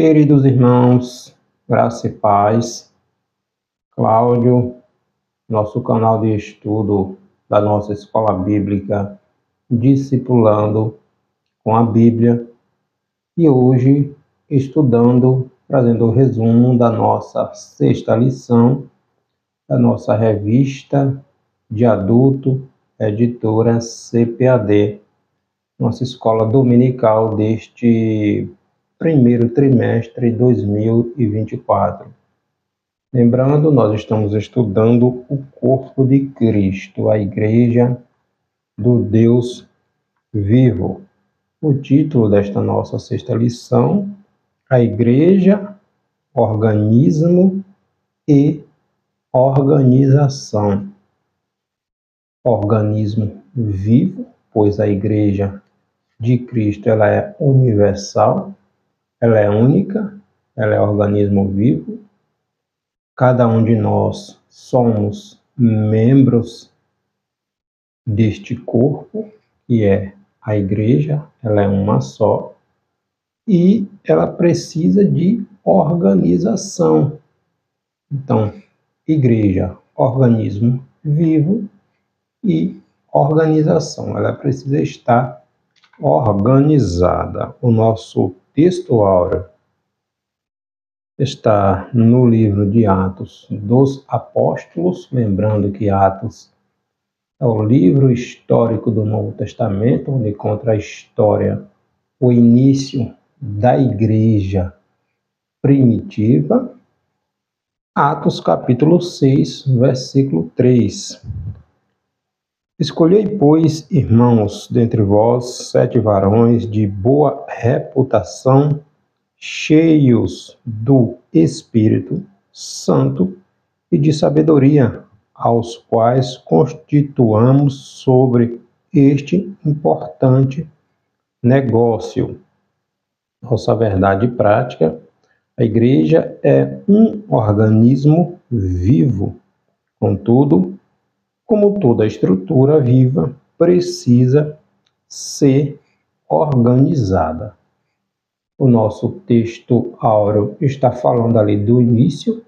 Queridos irmãos, graça e paz, Cláudio, nosso canal de estudo da nossa escola bíblica, Discipulando com a Bíblia, e hoje trazendo o resumo da nossa sexta lição, da nossa revista de adulto, editora CPAD, nossa escola dominical deste primeiro trimestre de 2024. Lembrando, nós estamos estudando o corpo de Cristo, a Igreja do Deus vivo. O título desta nossa sexta lição, a Igreja, Organismo e Organização. Organismo vivo, pois a Igreja de Cristo ela é universal, ela é única, ela é organismo vivo. Cada um de nós somos membros deste corpo, que é a igreja, ela é uma só, e ela precisa de organização. Então, igreja, organismo vivo e organização, ela precisa estar organizada. O nosso texto áureo está no livro de Atos dos Apóstolos, lembrando que Atos é o livro histórico do Novo Testamento, onde conta a história, o início da igreja primitiva. Atos capítulo 6, versículo 3. Escolhei, pois, irmãos, dentre vós 7 varões de boa reputação, cheios do Espírito Santo e de sabedoria, aos quais constituamos sobre este importante negócio. Nossa verdade prática: a igreja é um organismo vivo. Contudo, como toda estrutura viva, precisa ser organizada. O nosso texto áureo está falando ali do início,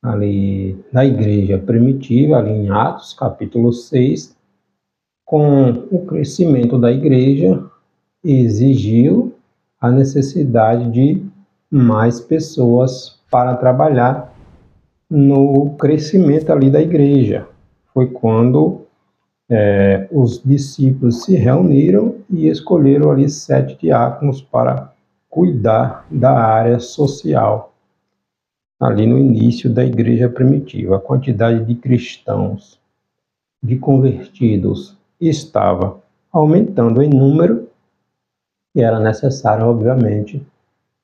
ali da igreja primitiva, ali em Atos, capítulo 6, com o crescimento da igreja, exigiu a necessidade de mais pessoas para trabalhar no crescimento ali da igreja. Foi quando os discípulos se reuniram e escolheram ali 7 diáconos para cuidar da área social, ali no início da igreja primitiva. A quantidade de cristãos, de convertidos, estava aumentando em número e era necessário, obviamente,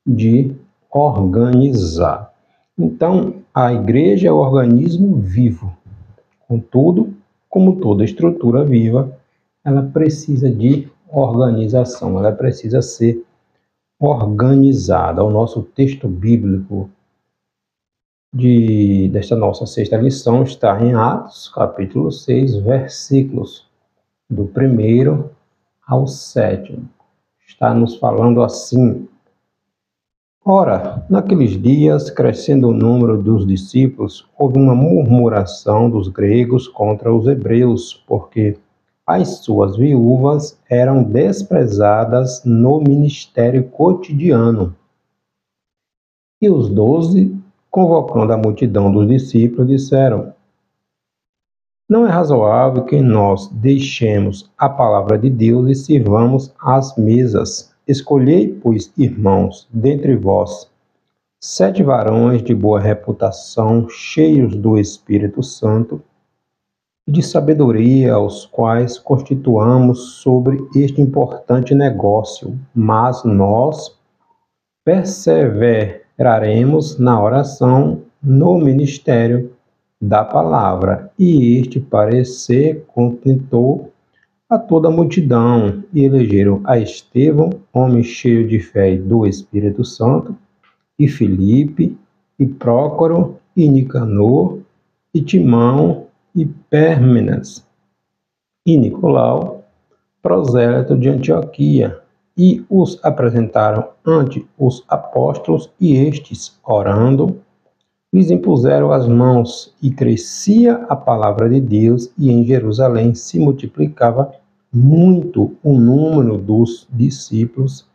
de organizar. Então, a igreja é o organismo vivo. Contudo, como toda estrutura viva, ela precisa de organização, ela precisa ser organizada. O nosso texto bíblico desta nossa sexta lição está em Atos, capítulo 6, versículos do 1º ao 7º. Está nos falando assim: Ora, naqueles dias, crescendo o número dos discípulos, houve uma murmuração dos gregos contra os hebreus, porque as suas viúvas eram desprezadas no ministério cotidiano. E os 12, convocando a multidão dos discípulos, disseram: Não é razoável que nós deixemos a palavra de Deus e sirvamos às mesas. Escolhei, pois, irmãos, dentre vós 7 varões de boa reputação, cheios do Espírito Santo e de sabedoria, aos quais constituamos sobre este importante negócio, mas nós perseveraremos na oração, no ministério da palavra. E este parecer contentou a toda a multidão, e elegeram a Estevão, homem cheio de fé e do Espírito Santo, e Filipe, e Prócoro, e Nicanor, e Timão, e Pérmenas, e Nicolau, prosélito de Antioquia, e os apresentaram ante os apóstolos, e estes, orando, lhes impuseram as mãos, e crescia a palavra de Deus, e em Jerusalém se multiplicava muito o número dos discípulos,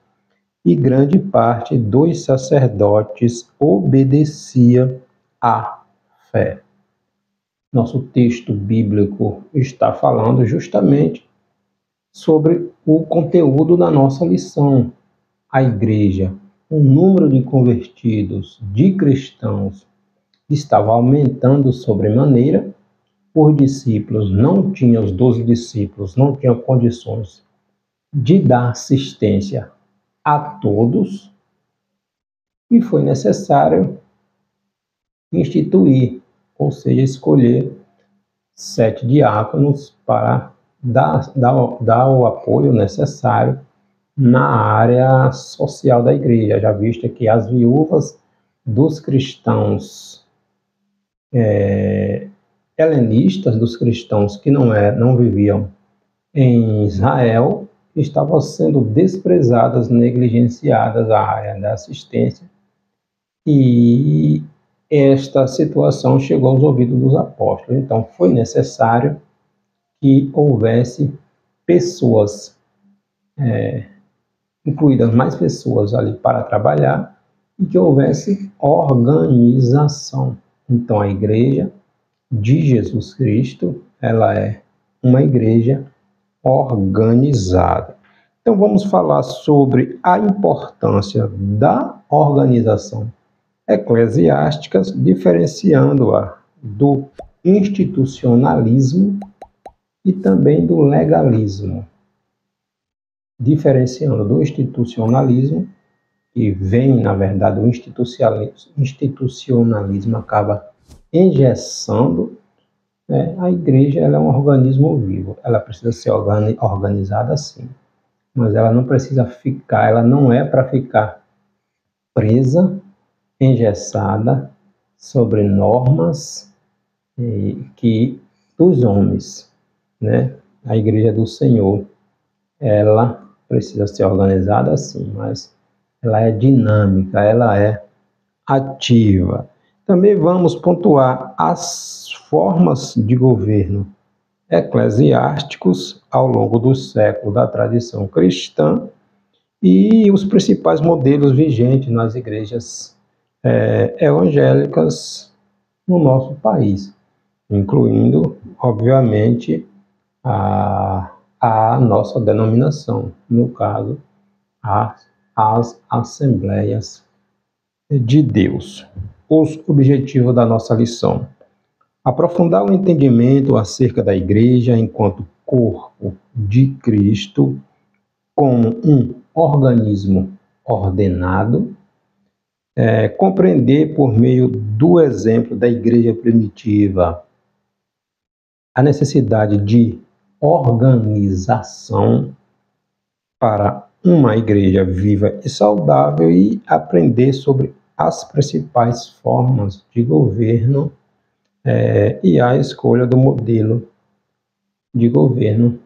e grande parte dos sacerdotes obedecia à fé. Nosso texto bíblico está falando justamente sobre o conteúdo da nossa lição. A igreja, o número de convertidos, de cristãos, estava aumentando sobremaneira. Os discípulos não tinham, os 12 discípulos não tinham condições de dar assistência a todos, e foi necessário instituir, ou seja, escolher 7 diáconos para dar o apoio necessário na área social da igreja, já visto que as viúvas dos cristãos helenistas, dos cristãos que não viviam em Israel, estavam sendo desprezadas, negligenciadas a área da assistência, e esta situação chegou aos ouvidos dos apóstolos. Então foi necessário que houvesse pessoas, incluídas mais pessoas ali para trabalhar, e que houvesse organização. Então a igreja de Jesus Cristo, ela é uma igreja organizada. Então vamos falar sobre a importância da organização eclesiástica, diferenciando-a do institucionalismo e também do legalismo. Diferenciando do institucionalismo, que vem, na verdade, o institucionalismo acaba engessando, a igreja, ela é um organismo vivo, ela precisa ser organizada sim, mas ela não precisa ficar, ela não é para ficar presa, engessada sobre normas que dos homens, A igreja do Senhor, ela precisa ser organizada sim, mas ela é dinâmica, ela é ativa. Também vamos pontuar as formas de governo eclesiásticos ao longo do século da tradição cristã e os principais modelos vigentes nas igrejas evangélicas no nosso país, incluindo, obviamente, a nossa denominação, no caso, as Assembleias de Deus. Os objetivos da nossa lição: aprofundar o entendimento acerca da igreja enquanto corpo de Cristo como um organismo ordenado, compreender por meio do exemplo da igreja primitiva a necessidade de organização para uma igreja viva e saudável, e aprender sobre as principais formas de governo e a escolha do modelo de governo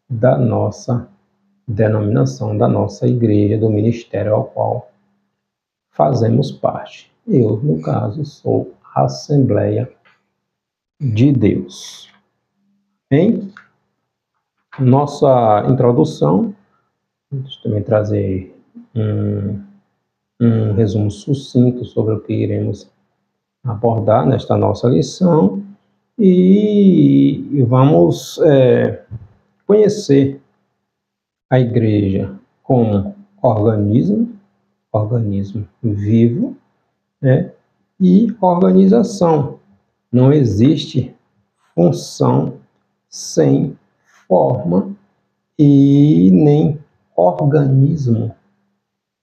da nossa denominação, da nossa igreja, do ministério ao qual fazemos parte. Eu, no caso, sou a Assembleia de Deus. Em nossa introdução, deixa eu também trazer um resumo sucinto sobre o que iremos abordar nesta nossa lição, e vamos conhecer a igreja como organismo vivo, e organização. Não existe função sem forma e nem organismo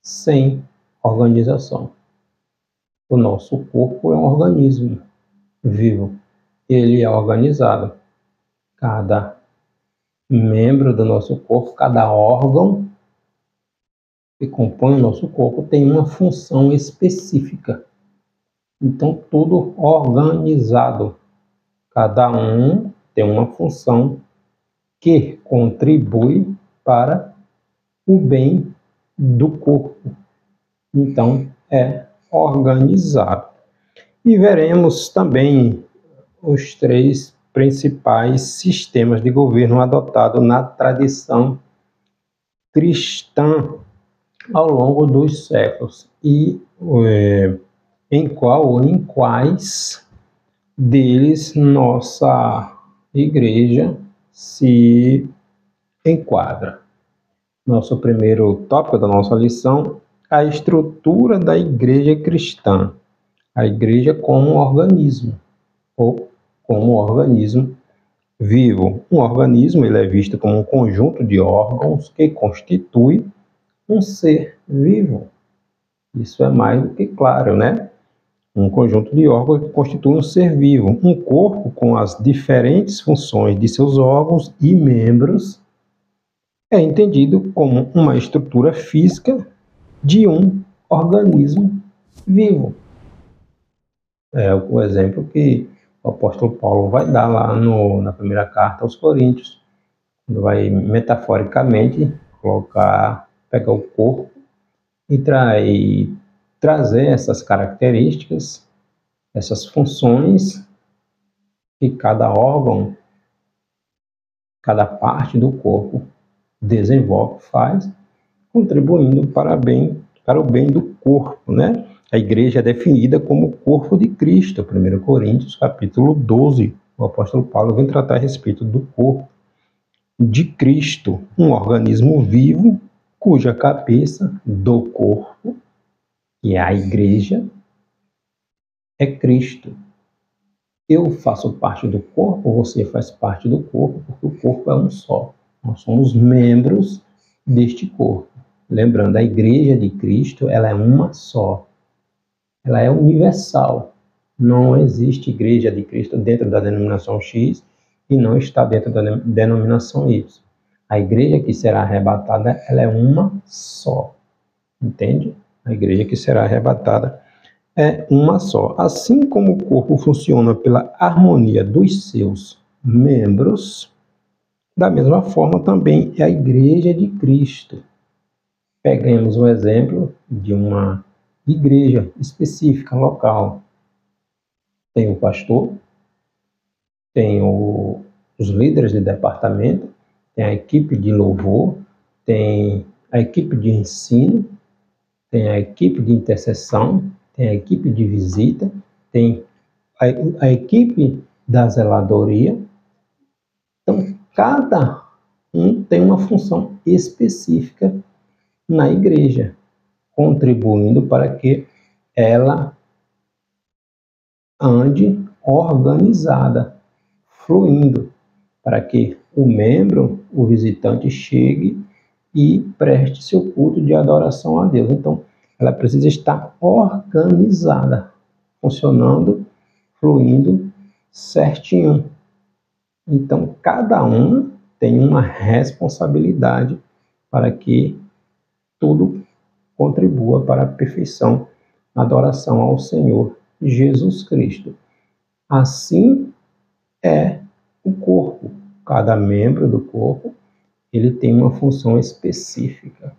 sem organização. O nosso corpo é um organismo vivo, ele é organizado. Cada membro do nosso corpo, cada órgão que compõe o nosso corpo tem uma função específica. Então, tudo organizado. Cada um tem uma função que contribui para o bem do corpo. Então, é organizado. E veremos também os 3 principais sistemas de governo adotados na tradição cristã ao longo dos séculos e em qual ou em quais deles nossa igreja se enquadra. Nosso primeiro tópico da nossa lição, a estrutura da igreja cristã. A igreja como um organismo, ou como um organismo vivo. Um organismo ele é visto como um conjunto de órgãos que constitui um ser vivo. Isso é mais do que claro, né? Um conjunto de órgãos que constitui um ser vivo. Um corpo com as diferentes funções de seus órgãos e membros é entendido como uma estrutura física de um organismo vivo. É o exemplo que o apóstolo Paulo vai dar lá na primeira carta aos Coríntios. Ele vai metaforicamente pegar o corpo e trazer essas características, essas funções que cada órgão, cada parte do corpo desenvolve, faz, contribuindo para o bem do corpo, né? A igreja é definida como o corpo de Cristo. 1 Coríntios, capítulo 12. O apóstolo Paulo vem tratar a respeito do corpo de Cristo, um organismo vivo cuja cabeça do corpo, que é a igreja, é Cristo. Eu faço parte do corpo, você faz parte do corpo, porque o corpo é um só. Nós somos membros deste corpo. Lembrando, a igreja de Cristo, ela é uma só. Ela é universal. Não existe igreja de Cristo dentro da denominação X e não está dentro da denominação Y. A igreja que será arrebatada, ela é uma só. Entende? A igreja que será arrebatada é uma só. Assim como o corpo funciona pela harmonia dos seus membros, da mesma forma também é a igreja de Cristo. Peguemos um exemplo de uma igreja específica, local. Tem o pastor, tem os líderes de departamento, tem a equipe de louvor, tem a equipe de ensino, tem a equipe de intercessão, tem a equipe de visita, tem a equipe da zeladoria. Então, cada um tem uma função específica na igreja, contribuindo para que ela ande organizada, fluindo, para que o membro, o visitante, chegue e preste seu culto de adoração a Deus. Então, ela precisa estar organizada, funcionando, fluindo certinho. Então, cada um tem uma responsabilidade para que tudo contribua para a perfeição, a adoração ao Senhor Jesus Cristo. Assim é o corpo. Cada membro do corpo, ele tem uma função específica.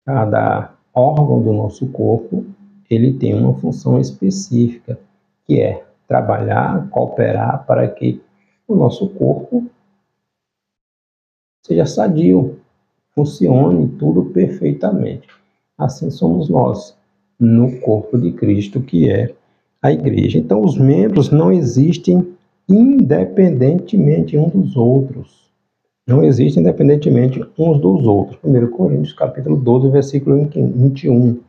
Cada órgão do nosso corpo, ele tem uma função específica, que é trabalhar, cooperar para que o nosso corpo seja sadio, funcione tudo perfeitamente. Assim somos nós, no corpo de Cristo, que é a igreja. Então, os membros não existem independentemente uns dos outros. Não existem independentemente uns dos outros. 1 Coríntios, capítulo 12, versículo 21.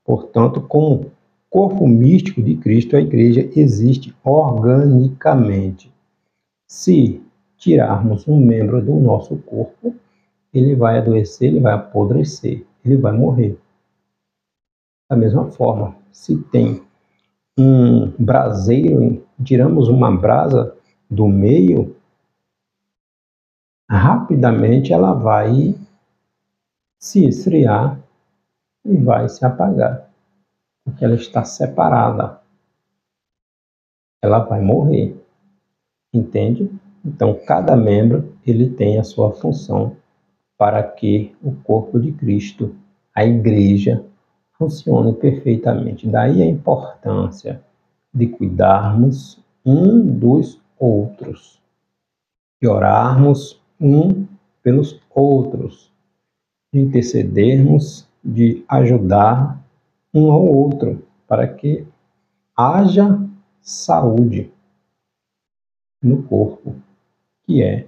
Portanto, como corpo místico de Cristo, a igreja existe organicamente. Se tirarmos um membro do nosso corpo, ele vai adoecer, ele vai apodrecer, ele vai morrer. Da mesma forma, se tem um braseiro, tiramos uma brasa do meio, rapidamente ela vai se esfriar e vai se apagar, porque ela está separada. Ela vai morrer, entende? Então, cada membro ele tem a sua função para que o corpo de Cristo a igreja funcione perfeitamente. Daí a importância de cuidarmos um dos outros, de orarmos um pelos outros, de intercedermos, de ajudar um ao outro, para que haja saúde no corpo, que é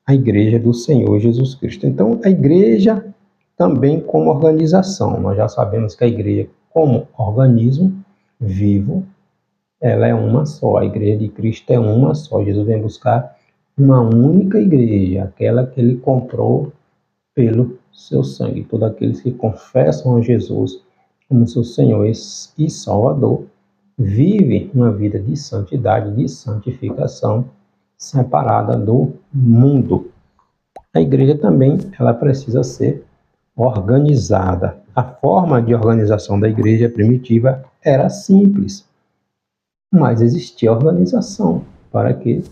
a Igreja do Senhor Jesus Cristo. Então, a Igreja também como organização. Nós já sabemos que a Igreja, como organismo vivo, ela é uma só. A Igreja de Cristo é uma só. Jesus vem buscar uma única igreja, aquela que ele comprou pelo seu sangue. Todos aqueles que confessam a Jesus como seu Senhor e Salvador vivem uma vida de santidade, de santificação, separada do mundo. A igreja também ela precisa ser organizada. A forma de organização da igreja primitiva era simples, mas existia organização para que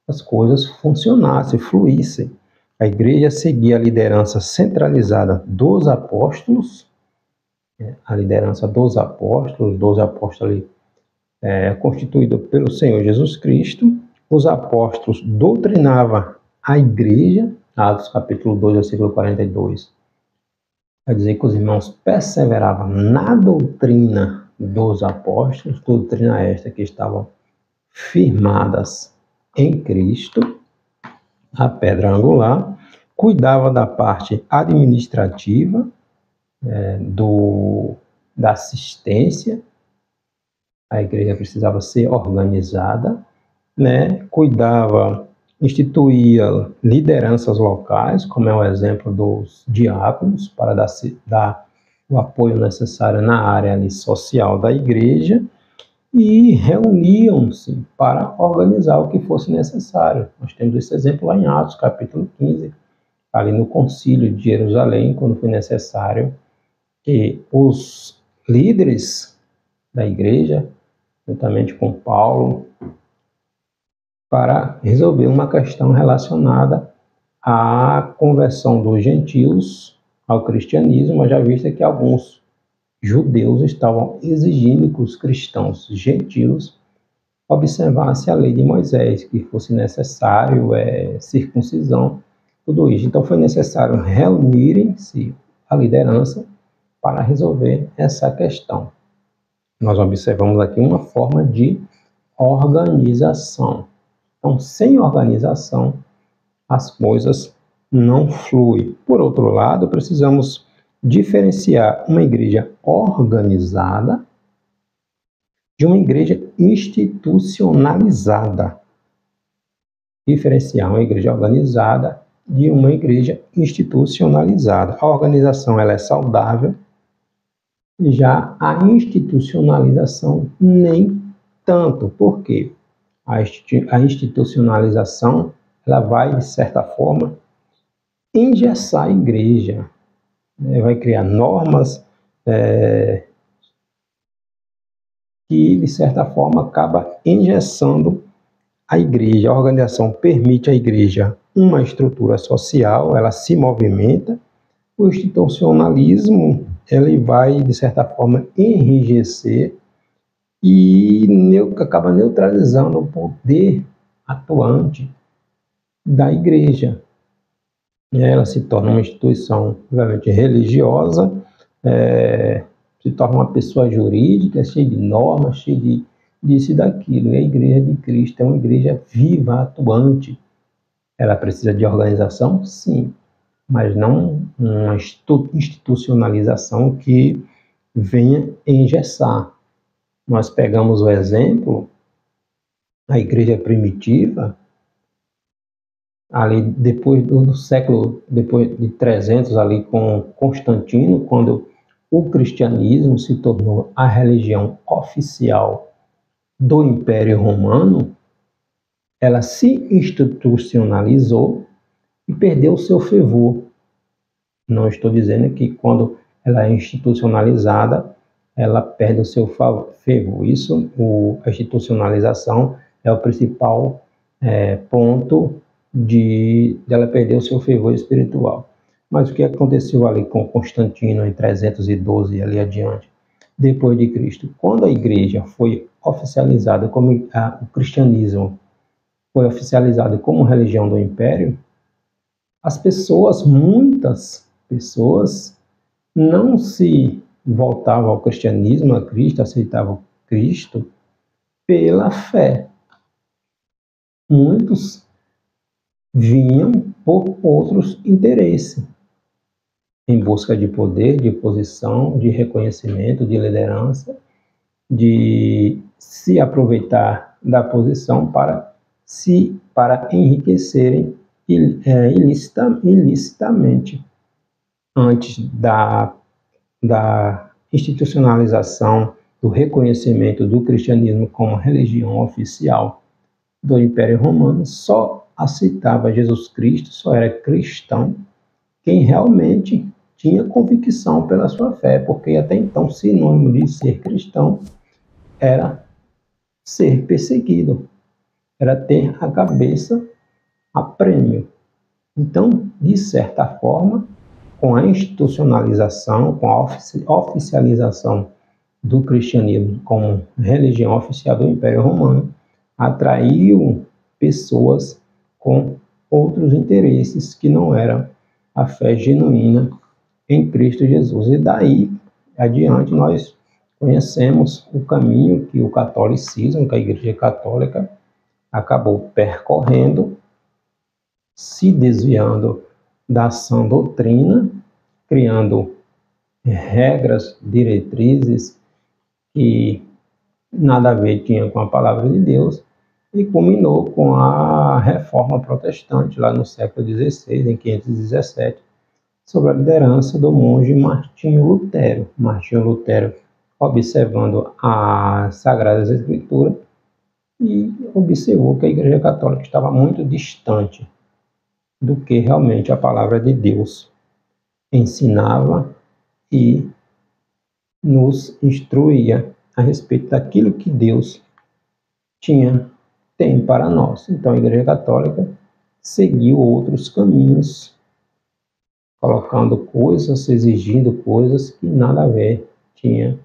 as coisas funcionassem, fluíssem. A igreja seguia a liderança centralizada dos apóstolos, a liderança dos apóstolos, 12 apóstolos ali, constituído pelo Senhor Jesus Cristo. Os apóstolos doutrinavam a igreja, Atos capítulo 2, versículo 42. Vai dizer que os irmãos perseveravam na doutrina dos apóstolos, doutrina esta que estavam firmadas em Cristo, a pedra angular, cuidava da parte administrativa, da assistência. A igreja precisava ser organizada, cuidava, instituía lideranças locais, como é o exemplo dos diáconos, para dar o apoio necessário na área ali, social da igreja, e reuniam-se para organizar o que fosse necessário. Nós temos esse exemplo lá em Atos, capítulo 15, ali no concílio de Jerusalém, quando foi necessário que os líderes da igreja, juntamente com Paulo, para resolver uma questão relacionada à conversão dos gentios ao cristianismo, já visto que alguns judeus estavam exigindo que os cristãos gentios observassem a lei de Moisés, que fosse necessário circuncisão, tudo isso. Então foi necessário reunirem-se a liderança para resolver essa questão. Nós observamos aqui uma forma de organização. Então, sem organização, as coisas não fluem. Por outro lado, precisamos diferenciar uma igreja organizada de uma igreja institucionalizada. Diferenciar uma igreja organizada de uma igreja institucionalizada. A organização ela é saudável, já a institucionalização nem tanto. Por quê? A institucionalização ela vai, de certa forma, engessar a igreja, vai criar normas que, de certa forma, acaba engessando a igreja. A organização permite à igreja uma estrutura social, ela se movimenta. O institucionalismo ele vai, de certa forma, enrijecer e acaba neutralizando o poder atuante da igreja. Ela se torna uma instituição, obviamente, religiosa, se torna uma pessoa jurídica, cheia de normas, cheia disso e daquilo. E a igreja de Cristo é uma igreja viva, atuante. Ela precisa de organização? Sim, mas não uma institucionalização que venha engessar. Nós pegamos o exemplo, a igreja primitiva, ali depois do século, depois de 300, ali com Constantino, quando o cristianismo se tornou a religião oficial do Império Romano, ela se institucionalizou e perdeu o seu fervor. Não estou dizendo que quando ela é institucionalizada, ela perde o seu fervor. Isso, a institucionalização é o principal ponto de ela perder o seu fervor espiritual. Mas o que aconteceu ali com Constantino em 312 e ali adiante, depois de Cristo? Quando a igreja foi oficializada como o cristianismo foi oficializado como religião do império, as pessoas, muitas pessoas, não se voltavam ao cristianismo, a Cristo, aceitavam Cristo pela fé. Muitos vinham por outros interesses, em busca de poder, de posição, de reconhecimento, de liderança, de se aproveitar da posição para enriquecerem ilicitamente. Antes da institucionalização do reconhecimento do cristianismo como religião oficial do Império Romano, só aceitava Jesus Cristo, só era cristão quem realmente tinha convicção pela sua fé, porque até então sinônimo de ser cristão era ser perseguido, era ter a cabeça a prêmio. Então, de certa forma, com a institucionalização, com a oficialização do cristianismo como religião oficial do Império Romano, atraiu pessoas com outros interesses que não eram a fé genuína em Cristo Jesus. E daí adiante nós conhecemos o caminho que o catolicismo, que a Igreja Católica acabou percorrendo, se desviando da sã doutrina, criando regras, diretrizes que nada a ver tinha com a palavra de Deus, e culminou com a Reforma Protestante, lá no século XVI, em 517, sob a liderança do monge Martinho Lutero. Martinho Lutero, observando as Sagradas Escrituras, e observou que a Igreja Católica estava muito distante do que realmente a palavra de Deus ensinava e nos instruía a respeito daquilo que Deus tem para nós. Então a Igreja Católica seguiu outros caminhos, colocando coisas, exigindo coisas que nada a ver tinha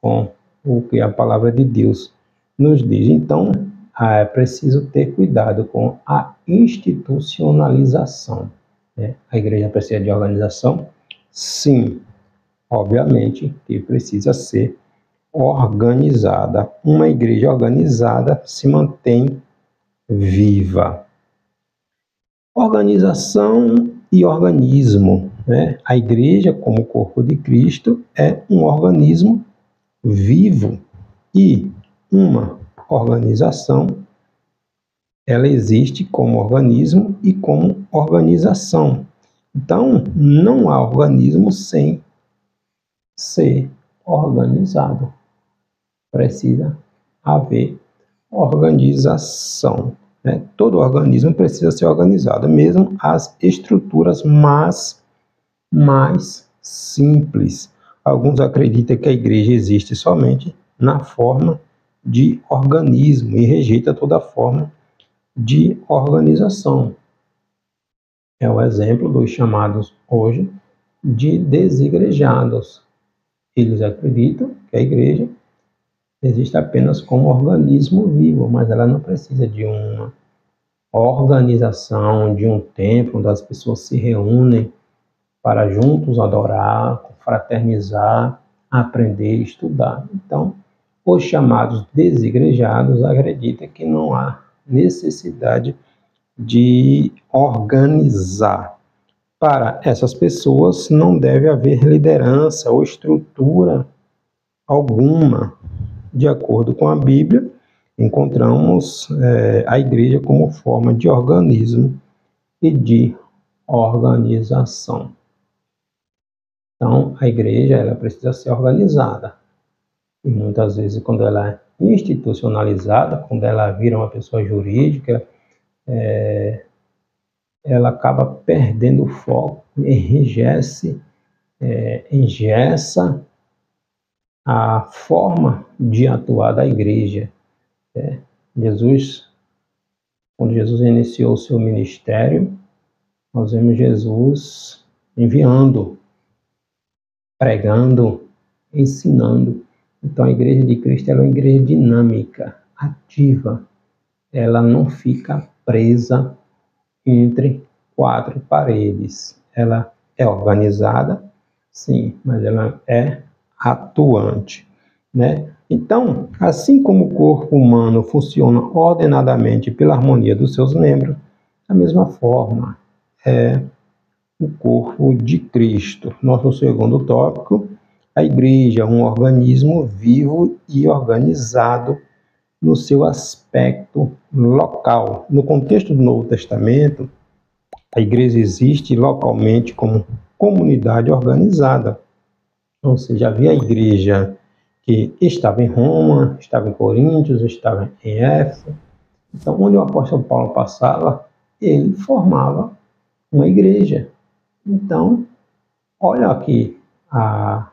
com o que a palavra de Deus nos diz. Então é preciso ter cuidado com a institucionalização. A igreja precisa de organização? Sim, obviamente que precisa ser organizada. Uma igreja organizada se mantém viva. Organização e organismo, né? A igreja, como corpo de Cristo, é um organismo vivo, e uma organização, ela existe como organismo e como organização. Então, não há organismo sem ser organizado. Precisa haver organização. Todo organismo precisa ser organizado, mesmo as estruturas mais simples. Alguns acreditam que a igreja existe somente na forma de organismo e rejeita toda forma de organização. É o exemplo dos chamados hoje de desigrejados. Eles acreditam que a igreja existe apenas como organismo vivo, mas ela não precisa de uma organização, de um templo onde as pessoas se reúnem para juntos adorar, fraternizar, aprender e estudar. Então, os chamados desigrejados acreditam que não há necessidade de organizar. Para essas pessoas não deve haver liderança ou estrutura alguma. De acordo com a Bíblia, encontramos a igreja como forma de organismo e de organização. Então, a igreja ela precisa ser organizada. E muitas vezes, quando ela é institucionalizada, quando ela vira uma pessoa jurídica, ela acaba perdendo o foco, engessa a forma de atuar da igreja. Quando Jesus iniciou o seu ministério, nós vemos Jesus enviando, pregando, ensinando. Então a Igreja de Cristo é uma igreja dinâmica, ativa. Ela não fica presa entre quatro paredes. Ela é organizada, sim, mas ela é atuante, né? Então, assim como o corpo humano funciona ordenadamente pela harmonia dos seus membros, da mesma forma é o corpo de Cristo. Nosso segundo tópico, a igreja é um organismo vivo e organizado no seu aspecto local. No contexto do Novo Testamento, a igreja existe localmente como comunidade organizada. Ou seja, havia a igreja que estava em Roma, estava em Coríntios, estava em Éfeso. Então, onde o apóstolo Paulo passava, ele formava uma igreja. Então, olha aqui a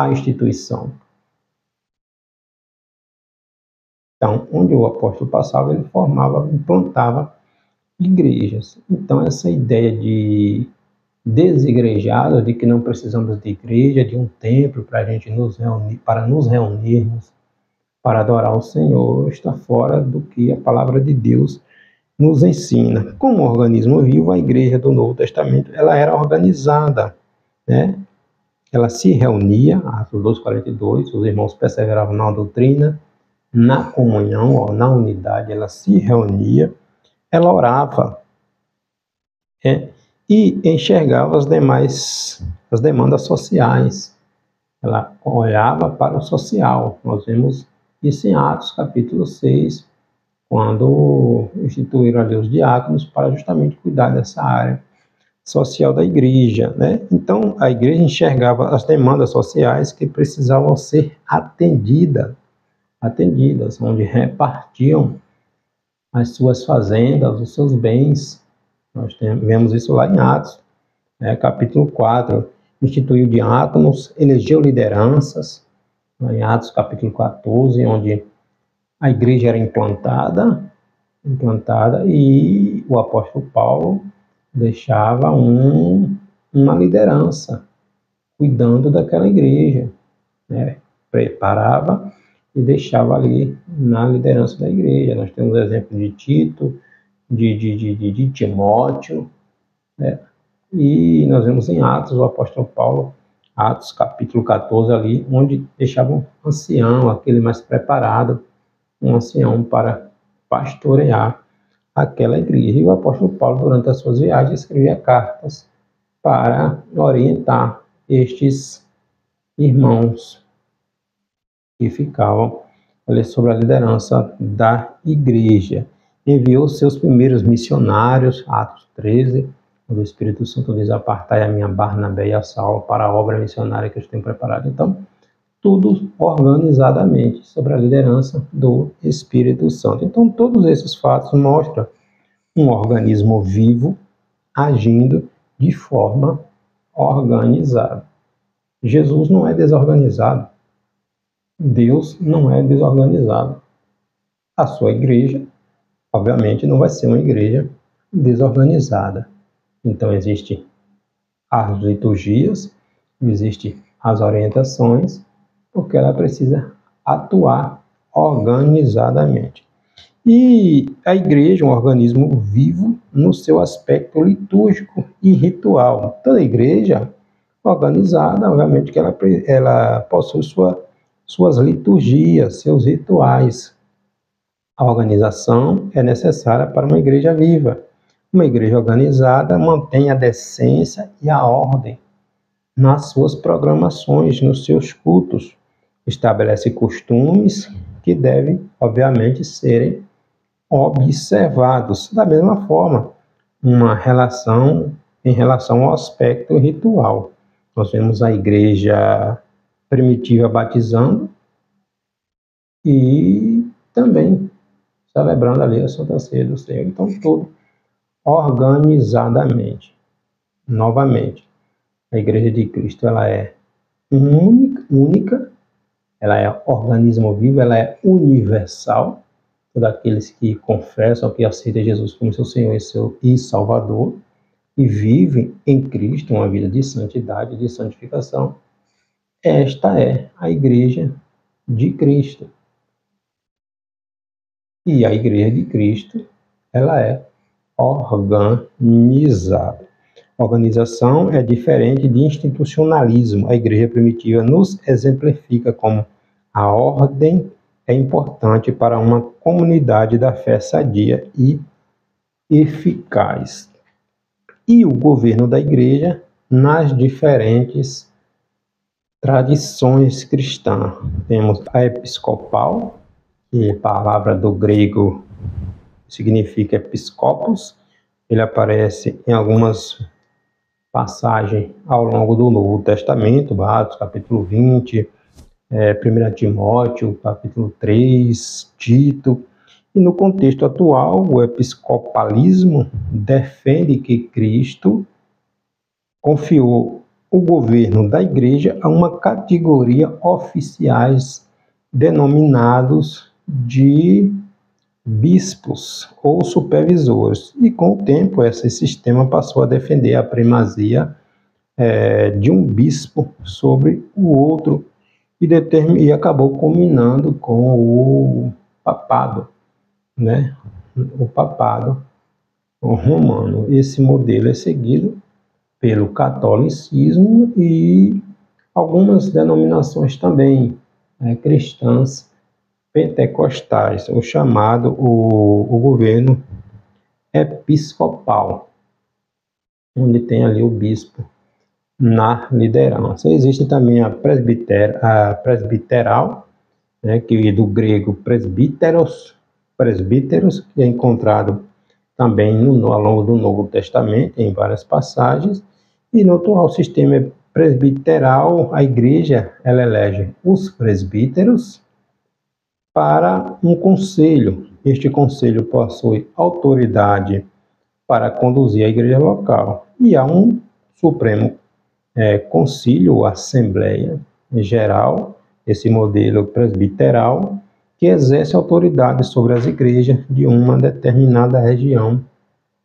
instituição. Então, onde o apóstolo passava, ele formava, implantava igrejas. Então, essa ideia de desigrejados, de que não precisamos de igreja, de um templo para a gente nos reunir, para nos reunirmos, para adorar o Senhor, está fora do que a palavra de Deus nos ensina. Como organismo vivo, a igreja do Novo Testamento, ela era organizada, né? Ela se reunia, Atos 2:42, os irmãos perseveravam na doutrina, na comunhão, ou na unidade, ela se reunia, ela orava, e enxergava as demandas sociais. Ela olhava para o social. Nós vemos isso em Atos capítulo 6, quando instituíram ali os diáconos para justamente cuidar dessa área social da igreja, né? Então, a igreja enxergava as demandas sociais que precisavam ser atendidas, onde repartiam as suas fazendas, os seus bens. Nós vemos isso lá em Atos, capítulo 4. Instituiu diáconos, elegeu lideranças, em Atos capítulo 14, onde a igreja era implantada e o apóstolo Paulo deixava uma liderança cuidando daquela igreja, né? Preparava e deixava ali na liderança da igreja. Nós temos o exemplo de Tito, de Timóteo, né? E nós vemos em Atos o apóstolo Paulo, Atos capítulo 14 ali, onde deixava um ancião, aquele mais preparado, um ancião para pastorear aquela igreja. E o apóstolo Paulo, durante as suas viagens, escrevia cartas para orientar estes irmãos que ficavam ali sob a liderança da igreja. Enviou seus primeiros missionários, Atos 13, quando o Espírito Santo diz: apartai a minha Barnabé e a Saulo para a obra missionária que eu tenho preparado. Então, tudo organizadamente, sob a liderança do Espírito Santo. Então, todos esses fatos mostram um organismo vivo agindo de forma organizada. Jesus não é desorganizado. Deus não é desorganizado. A sua igreja, obviamente, não vai ser uma igreja desorganizada. Então, existem as liturgias, existem as orientações, porque ela precisa atuar organizadamente. E a igreja é um organismo vivo no seu aspecto litúrgico e ritual. Toda igreja organizada, obviamente, que ela possui suas liturgias, seus rituais. A organização é necessária para uma igreja viva. Uma igreja organizada mantém a decência e a ordem nas suas programações, nos seus cultos. Estabelece costumes que devem, obviamente, serem observados. Da mesma forma, em relação ao aspecto ritual. Nós vemos a igreja primitiva batizando e também celebrando ali a Santa Ceia do Senhor. Então, tudo organizadamente. Novamente, a Igreja de Cristo, ela é única, ela é organismo vivo, ela é universal. Todos aqueles que confessam, que aceitam Jesus como seu Senhor e Salvador, e vivem em Cristo uma vida de santidade, de santificação, esta é a igreja de Cristo. E a igreja de Cristo, ela é organizada. Organização é diferente de institucionalismo. A igreja primitiva nos exemplifica como a ordem é importante para uma comunidade da fé sadia e eficaz. E o governo da igreja nas diferentes tradições cristãs. Temos a episcopal, que a palavra do grego significa episcopos. Ele aparece em algumas passagens ao longo do Novo Testamento, Atos, capítulo 20, 1 Timóteo, capítulo 3, Tito. E no contexto atual, o episcopalismo defende que Cristo confiou o governo da igreja a uma categoria oficiais denominados de bispos ou supervisores. E com o tempo, esse sistema passou a defender a primazia de um bispo sobre o outro e acabou culminando com o papado, né? O papado romano. Esse modelo é seguido pelo catolicismo e algumas denominações também cristãs pentecostais, o chamado o governo episcopal, onde tem ali o bispo na liderança. Existe também a presbiteral, né, que é do grego presbíteros, que é encontrado também ao longo do Novo Testamento, em várias passagens. E no atual sistema presbiteral, a igreja ela elege os presbíteros para um conselho. Este conselho possui autoridade para conduzir a igreja local. E há um Supremo Concílio, Assembleia Geral, esse modelo presbiteral, que exerce autoridade sobre as igrejas de uma determinada região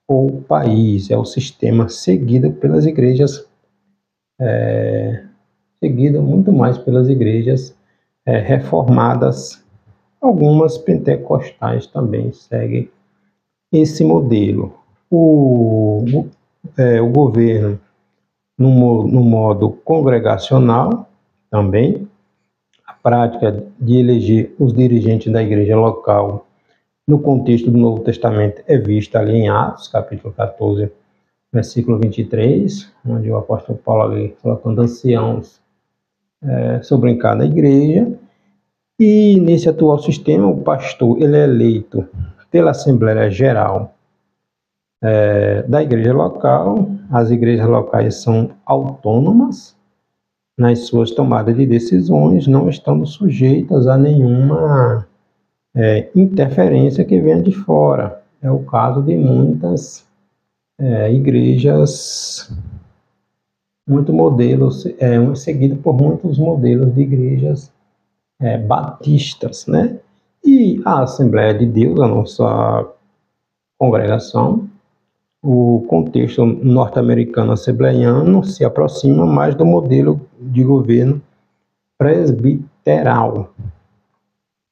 ou país. É o sistema seguido pelas igrejas, seguido muito mais pelas igrejas reformadas. Algumas pentecostais também seguem esse modelo. O governo no modo congregacional também, a prática de eleger os dirigentes da igreja local no contexto do Novo Testamento é vista ali em Atos, capítulo 14, versículo 23, onde o apóstolo Paulo ali colocando anciãos sobre cada igreja. E nesse atual sistema, o pastor ele é eleito pela Assembleia Geral da igreja local. As igrejas locais são autônomas nas suas tomadas de decisões, não estando sujeitas a nenhuma interferência que venha de fora. É o caso de muitas igrejas, muitos modelos, seguido por muitos modelos de igrejas batistas, né? E a Assembleia de Deus, a nossa congregação, o contexto norte-americano assembleiano se aproxima mais do modelo de governo presbiteral,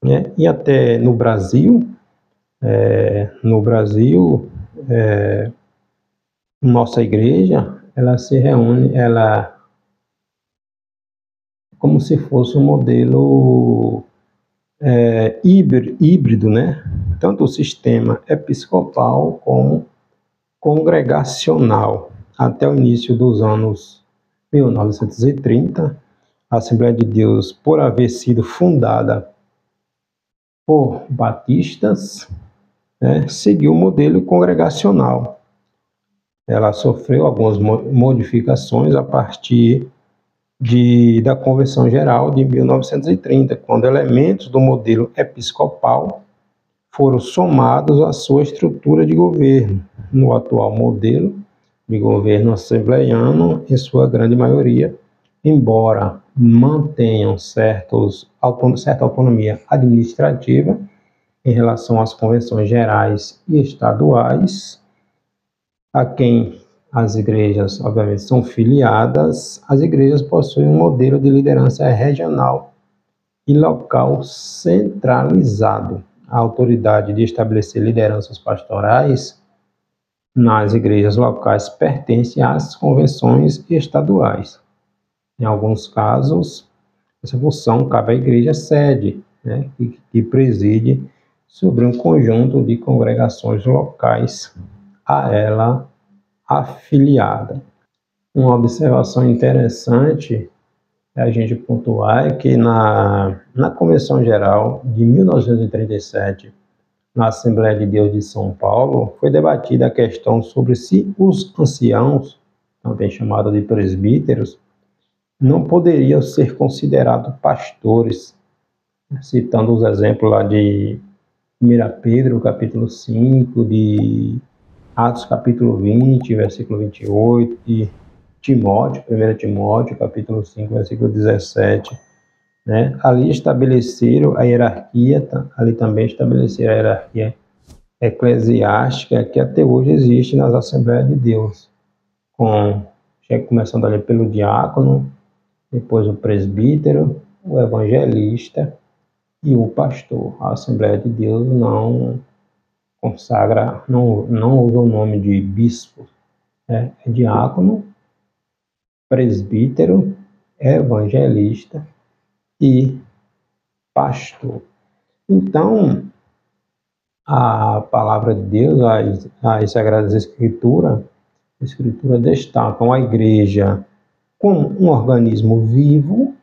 né? E até no Brasil, nossa igreja, ela se reúne, como se fosse um modelo híbrido, né? Tanto o sistema episcopal como congregacional. Até o início dos anos 1930, a Assembleia de Deus, por haver sido fundada por batistas, seguiu o modelo congregacional. Ela sofreu algumas modificações a partir da Convenção Geral de 1930, quando elementos do modelo episcopal foram somados à sua estrutura de governo. No atual modelo de governo assembleiano, em sua grande maioria, embora mantenham certa autonomia administrativa em relação às convenções gerais e estaduais, a quem as igrejas, obviamente, são filiadas, as igrejas possuem um modelo de liderança regional e local centralizado. A autoridade de estabelecer lideranças pastorais nas igrejas locais pertence às convenções estaduais. Em alguns casos, essa função cabe à igreja sede, né, que preside sobre um conjunto de congregações locais a ela afiliada. Uma observação interessante é a gente pontuar é que na Convenção Geral de 1937, na Assembleia de Deus de São Paulo, foi debatida a questão sobre se os anciãos, também chamados de presbíteros, não poderiam ser considerados pastores, citando os exemplos lá de 1 Pedro, capítulo 5, de Atos, capítulo 20, versículo 28, de Timóteo, 1 Timóteo, capítulo 5, versículo 17, né? Ali estabeleceram a hierarquia, ali também estabeleceram a hierarquia eclesiástica que até hoje existe nas Assembleias de Deus, começando ali pelo diácono, depois o presbítero, o evangelista e o pastor. A Assembleia de Deus não consagra, não usa o nome de bispo, né? É diácono, presbítero, evangelista e pastor. Então, a palavra de Deus, as Sagradas Escrituras destacam a igreja como um organismo vivo,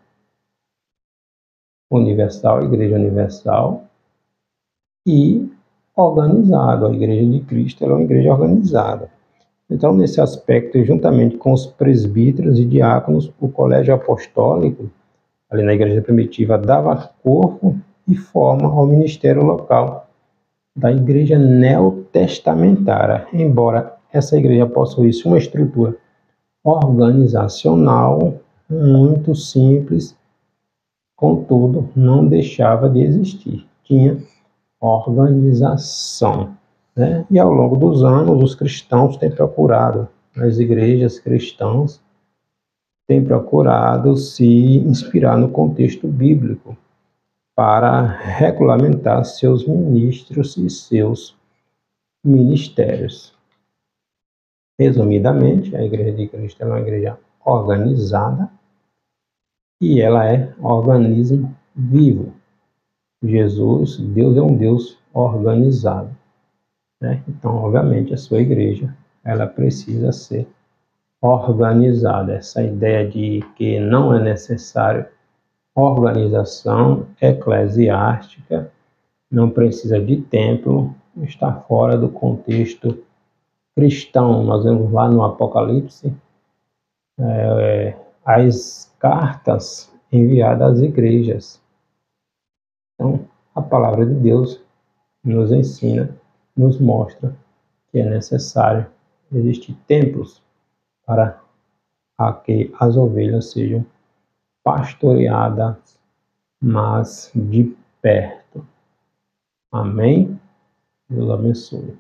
universal, igreja universal, e organizado. A igreja de Cristo é uma igreja organizada. Então, nesse aspecto, juntamente com os presbíteros e diáconos, o colégio apostólico, ali na igreja primitiva, dava corpo e forma ao ministério local da igreja neotestamentária, embora essa igreja possuísse uma estrutura organizacional muito simples, contudo, não deixava de existir, tinha organização, né? E ao longo dos anos, os cristãos têm procurado, as igrejas cristãs têm procurado se inspirar no contexto bíblico para regulamentar seus ministros e seus ministérios. Resumidamente, a Igreja de Cristo é uma igreja organizada e ela é organismo vivo. Jesus, Deus é um Deus organizado, né? Então, obviamente, a sua igreja ela precisa ser organizada. Essa ideia de que não é necessário organização eclesiástica, não precisa de templo, está fora do contexto cristão. Nós vemos lá no Apocalipse as cartas enviadas às igrejas. Então, a palavra de Deus nos ensina, nos mostra que é necessário existir templos para que as ovelhas sejam pastoreadas, mas de perto. Amém? Deus abençoe.